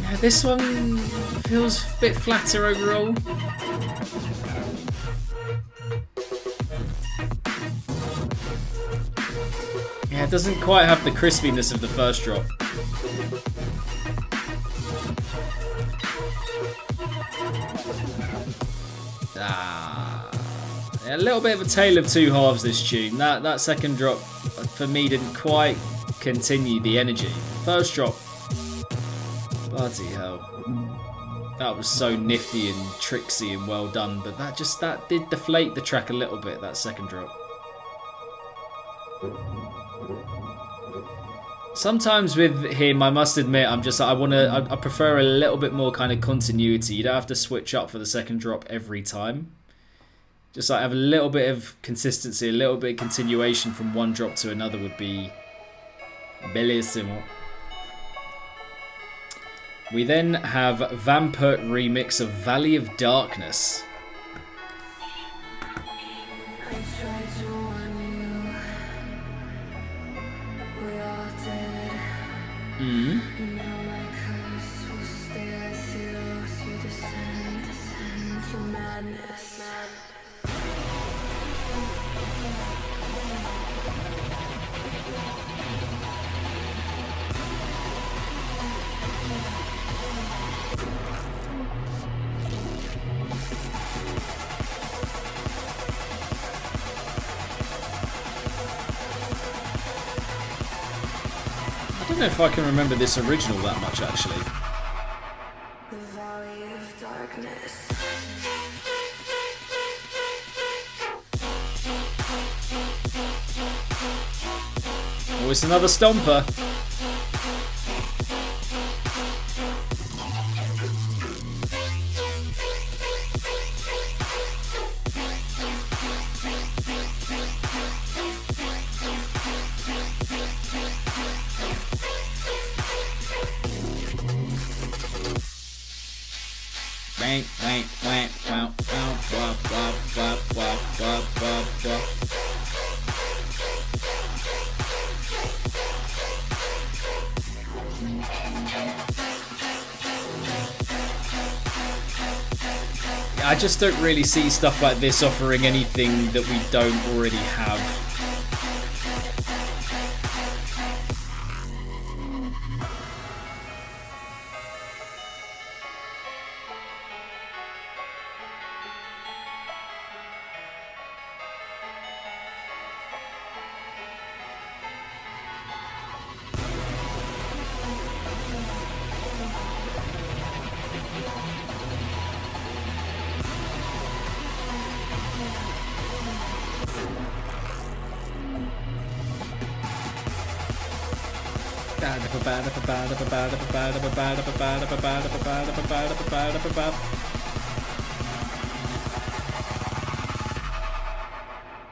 Yeah, this one feels a bit flatter overall. Yeah, it doesn't quite have the crispiness of the first drop. Yeah, a little bit of a tale of two halves, this tune. That second drop, for me, didn't quite continue the energy. First drop, bloody hell. That was so nifty and tricksy and well done, but that did deflate the track a little bit, that second drop. Sometimes with him, I must admit, I prefer a little bit more kind of continuity. You don't have to switch up for the second drop every time. Just like have a little bit of consistency, a little bit of continuation from one drop to another would be bellissimo. We then have Vampert remix of Valley of Darkness. I don't know if I can remember this original that much, actually. The Valley of Darkness. Oh, it's another stomper. Wank, wank, wank, wow, wow, wow, wow, wow, wow, wow, wow, wow. I just don't really see stuff like this offering anything that we don't already have.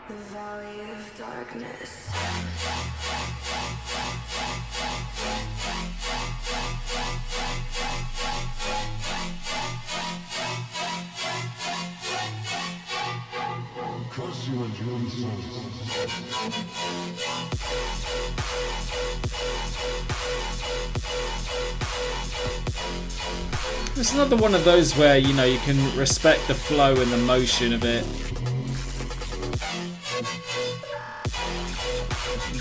The Valley of Darkness. Because you enjoy these songs. It's another one of those where, you know, you can respect the flow and the motion of it.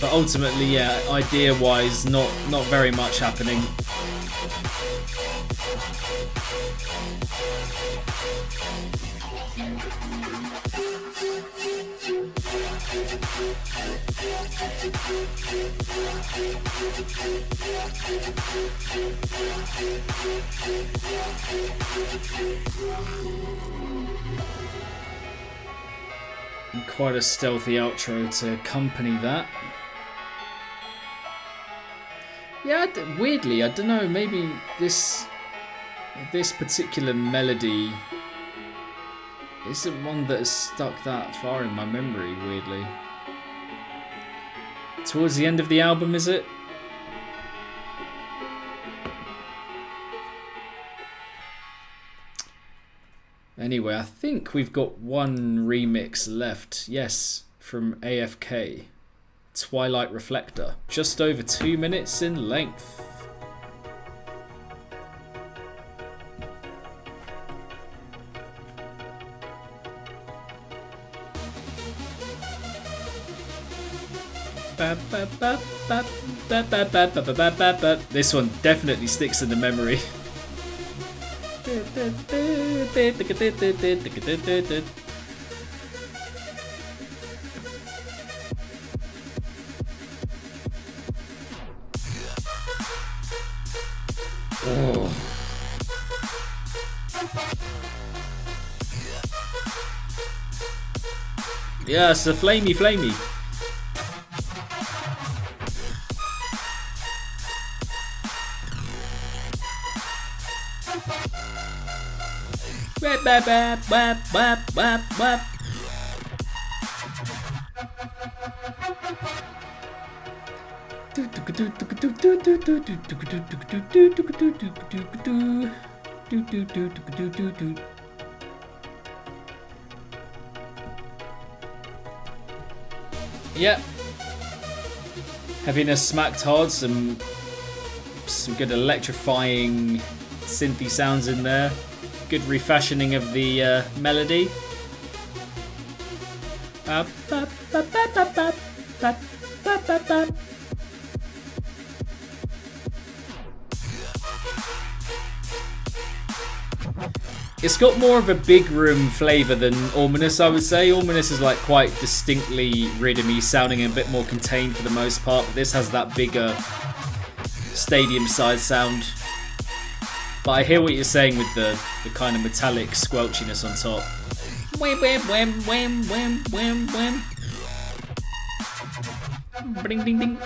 But ultimately, yeah, idea-wise, not very much happening. And quite a stealthy outro to accompany that. Yeah, weirdly, I don't know, maybe this particular melody isn't one that has stuck that far in my memory, weirdly. Towards the end of the album, is it? Anyway, I think we've got one remix left. Yes, from AFK. Twilight Reflector. Just over 2 minutes in length. This one definitely sticks in the memory. Oh. Yes, the flamey flamey. Bap, bap, bap, bap, bap, bap. Yep. Heaviness smacked hard, some good electrifying synthy sounds in there. Good refashioning of the melody. It's got more of a big room flavour than Ominous, I would say. Ominous is like quite distinctly rhythmy, sounding a bit more contained for the most part, but this has that bigger stadium-sized sound. But I hear what you're saying with the kind of metallic squelchiness on top. Wham, wham, wham, wham, wham, wham, wham. Ding, ding, ding.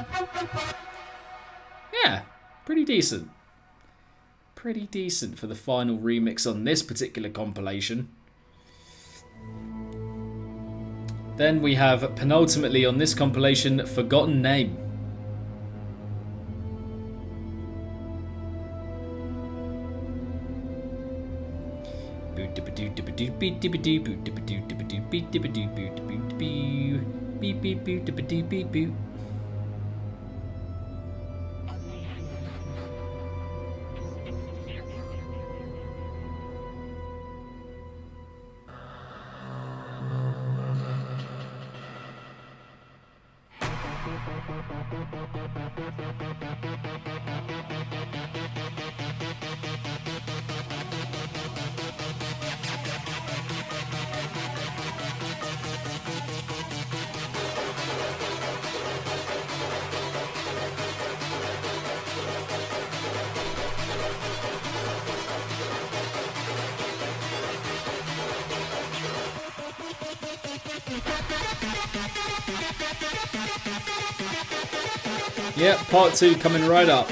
Yeah, pretty decent. Pretty decent for the final remix on this particular compilation. Then we have penultimately on this compilation, Forgotten Name. Yep, part 2 coming right up.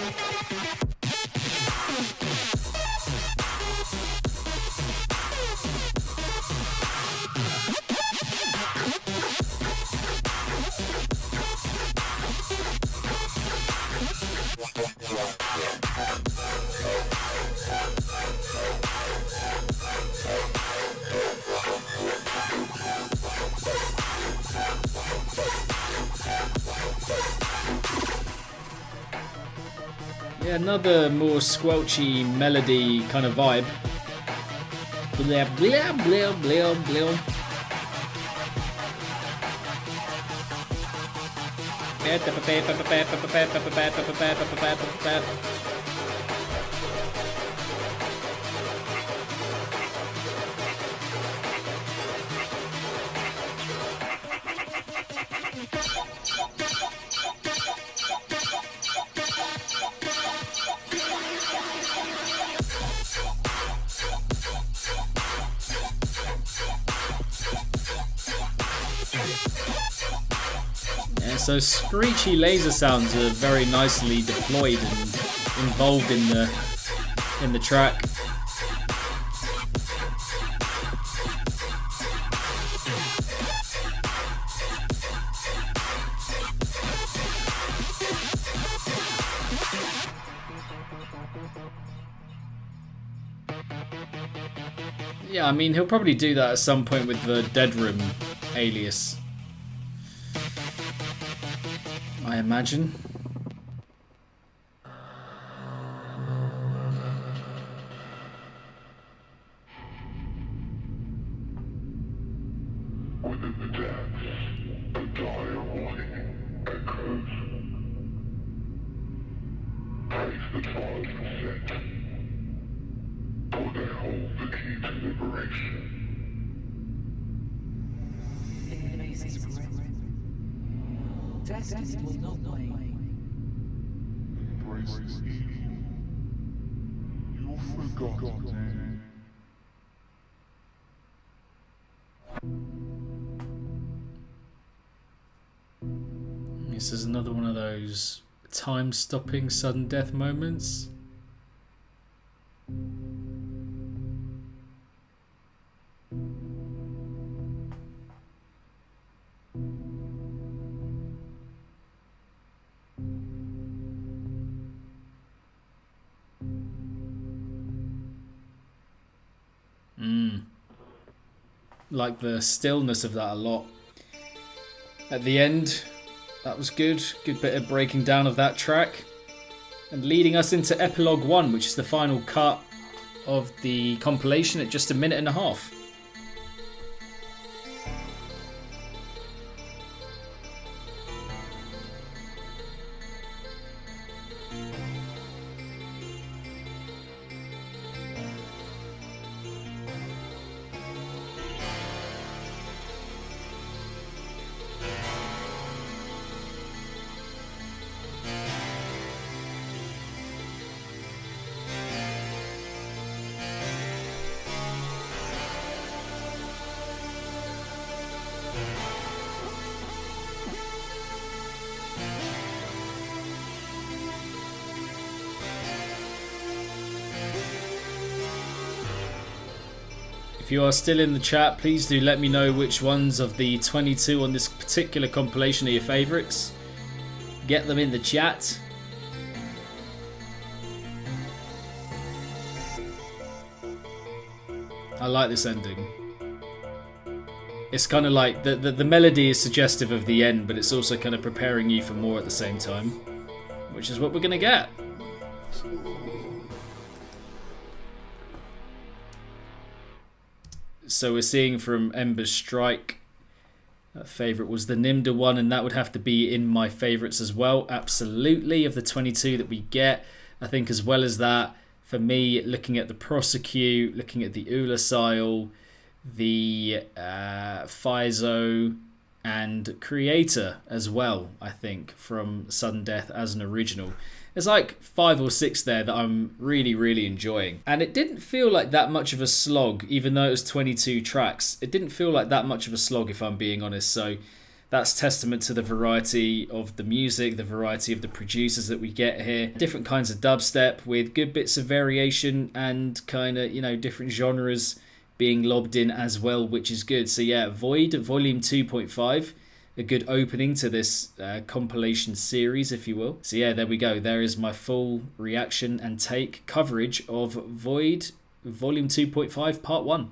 Yeah, another more squelchy melody kind of vibe. Blah blah blah blah blah. So screechy laser sounds are very nicely deployed and involved in the track. Yeah, I mean, he'll probably do that at some point with the Dead Room alias, I imagine. Within the depths, the dire warning echoes. Praise the trials consent, for they hold the key to liberation. Destiny will not wane. Embrace this evil. You've forgotten. This is another one of those time-stopping sudden death moments. Like the stillness of that a lot. At the end, that was good. Good bit of breaking down of that track. And leading us into Epilogue 1, which is the final cut of the compilation at just 1.5 minutes. If you are still in the chat, please do let me know which ones of the 22 on this particular compilation are your favourites. Get them in the chat. I like this ending. It's kind of like the melody is suggestive of the end, but it's also kind of preparing you for more at the same time, which is what we're going to get. So we're seeing from Ember's Strike, favourite was the Nimda one, and that would have to be in my favourites as well, absolutely, of the 22 that we get. I think as well as that, for me, looking at the Prosecute, looking at the Ulasile, the Physo, and Creator as well, I think, from Sudden Death as an original. There's like 5 or 6 there that I'm really, really enjoying. And it didn't feel like that much of a slog, even though it was 22 tracks. It didn't feel like that much of a slog, if I'm being honest. So that's testament to the variety of the music, the variety of the producers that we get here. Different kinds of dubstep with good bits of variation and kind of, you know, different genres being lobbed in as well, which is good. So yeah, Voyd Volume 2.5. A good opening to this compilation series, if you will. So yeah, there we go. There is my full reaction and take coverage of Voyd Volume 2.5 Part 1.